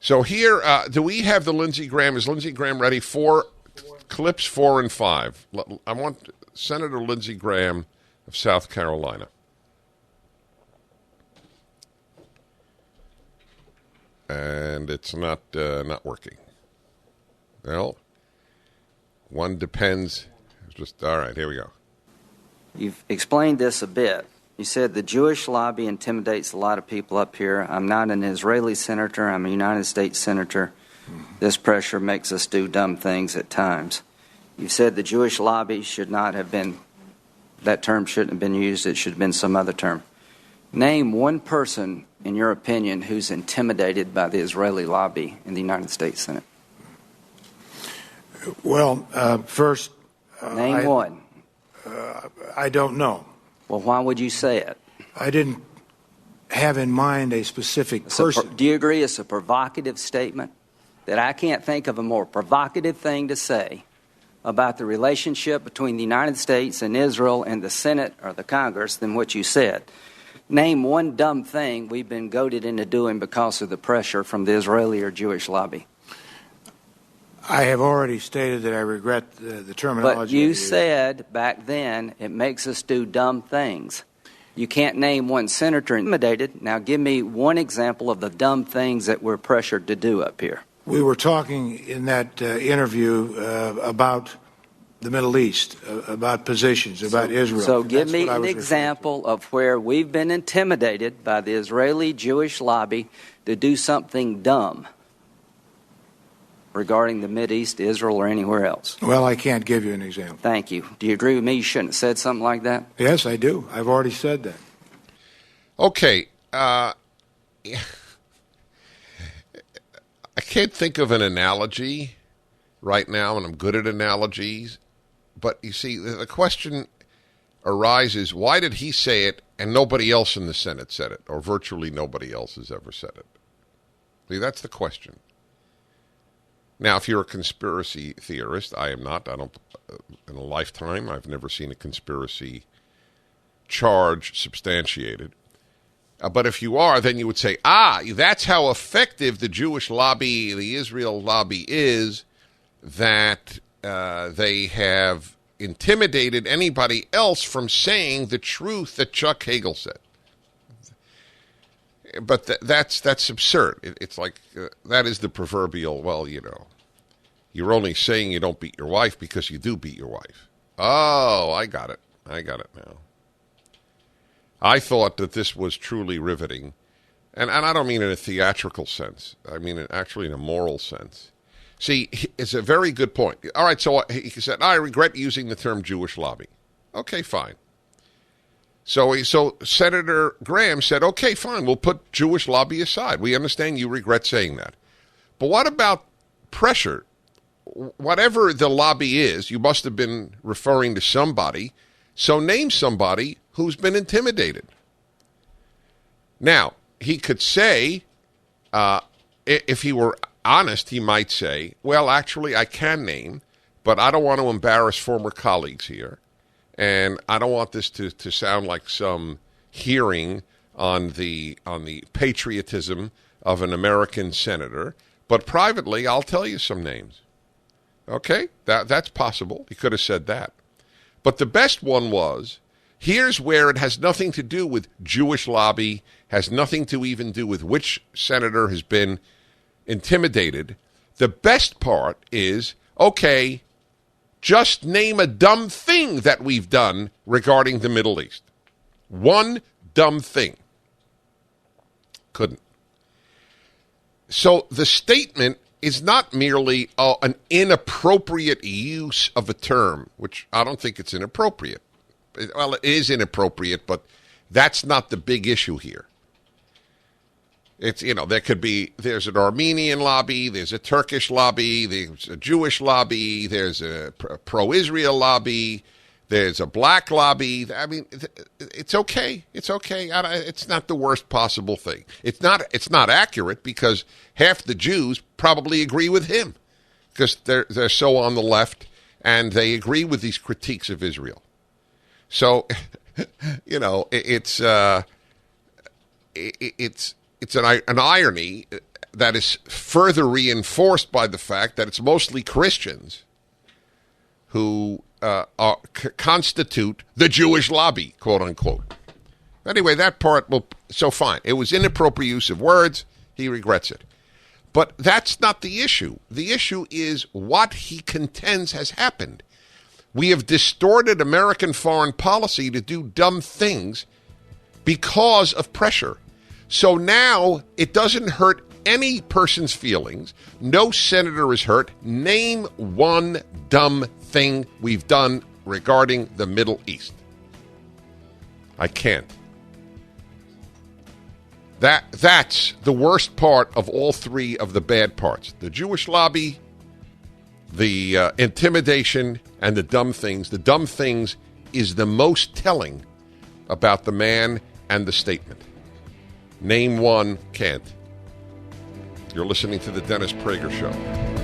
So here, do we have the Lindsey Graham? Is Lindsey Graham ready? Clips 4 and 5. I want Senator Lindsey Graham of South Carolina. And it's not working. Well, one depends. All right, here we go. You've explained this a bit. You said the Jewish lobby intimidates a lot of people up here. I'm not an Israeli senator. I'm a United States senator. This pressure makes us do dumb things at times. You said the Jewish lobby should not have been, that term shouldn't have been used. It should have been some other term. Name one person, in your opinion, who's intimidated by the Israeli lobby in the United States Senate. Well, first... Name one. I don't know. Well, why would you say it? I didn't have in mind a specific person. Do you agree it's a provocative statement? That I can't think of a more provocative thing to say about the relationship between the United States and Israel and the Senate or the Congress than what you said. Name one dumb thing we've been goaded into doing because of the pressure from the Israeli or Jewish lobby. I have already stated that I regret the terminology. But you said back then it makes us do dumb things. You can't name one senator intimidated. Now give me one example of the dumb things that we're pressured to do up here. We were talking in that interview about the Middle East, about positions, about Israel. So give me an example of where we've been intimidated by the Israeli Jewish lobby to do something dumb regarding the Mideast, Israel, or anywhere else. Well, I can't give you an example. Thank you. Do you agree with me? You shouldn't have said something like that? Yes, I do. I've already said that. Okay. I can't think of an analogy right now, and I'm good at analogies. But you see, the question arises, why did he say it and nobody else in the Senate said it, or virtually nobody else has ever said it? See, that's the question. Now, if you're a conspiracy theorist, I am not. I don't, in a lifetime, I've never seen a conspiracy charge substantiated. But if you are, then you would say, that's how effective the Jewish lobby, the Israel lobby is, that they have intimidated anybody else from saying the truth that Chuck Hagel said. But that's absurd. It's like that is the proverbial, well, you're only saying you don't beat your wife because you do beat your wife. Oh, I got it now. I thought that this was truly riveting. And I don't mean in a theatrical sense. I mean actually in a moral sense. See, it's a very good point. All right, so he said, I regret using the term Jewish lobby. Okay, fine. So Senator Graham said, okay, fine, we'll put Jewish lobby aside. We understand you regret saying that. But what about pressure? Whatever the lobby is, you must have been referring to somebody. So name somebody who's been intimidated. Now, he could say, if he were honest, he might say, well, actually, I can name, but I don't want to embarrass former colleagues here. And I don't want this to sound like some hearing on the patriotism of an American senator. But privately, I'll tell you some names. Okay? That's possible. He could have said that. But the best one was, here's where it has nothing to do with Jewish lobby, has nothing to even do with which senator has been intimidated. The best part is, okay, just name a dumb thing that we've done regarding the Middle East. One dumb thing. Couldn't. So the statement is not merely an inappropriate use of a term, which I don't think it's inappropriate. Well, it is inappropriate, but that's not the big issue here. It's, there's an Armenian lobby, there's a Turkish lobby, there's a Jewish lobby, there's a pro-Israel lobby, there's a black lobby. I mean, it's okay. It's okay. It's not the worst possible thing. It's not accurate because half the Jews probably agree with him because they're so on the left and they agree with these critiques of Israel. So, it's an irony that is further reinforced by the fact that it's mostly Christians who constitute the Jewish lobby, quote unquote. Anyway, that part so fine. It was inappropriate use of words. He regrets it. But that's not the issue. The issue is what he contends has happened. We have distorted American foreign policy to do dumb things because of pressure. So now it doesn't hurt any person's feelings. No senator is hurt. Name one dumb thing we've done regarding the Middle East. I can't. That's the worst part of all three of the bad parts. The Jewish lobby, the intimidation, and the dumb things. The dumb things is the most telling about the man and the statement. Name one, can't. You're listening to the Dennis Prager Show.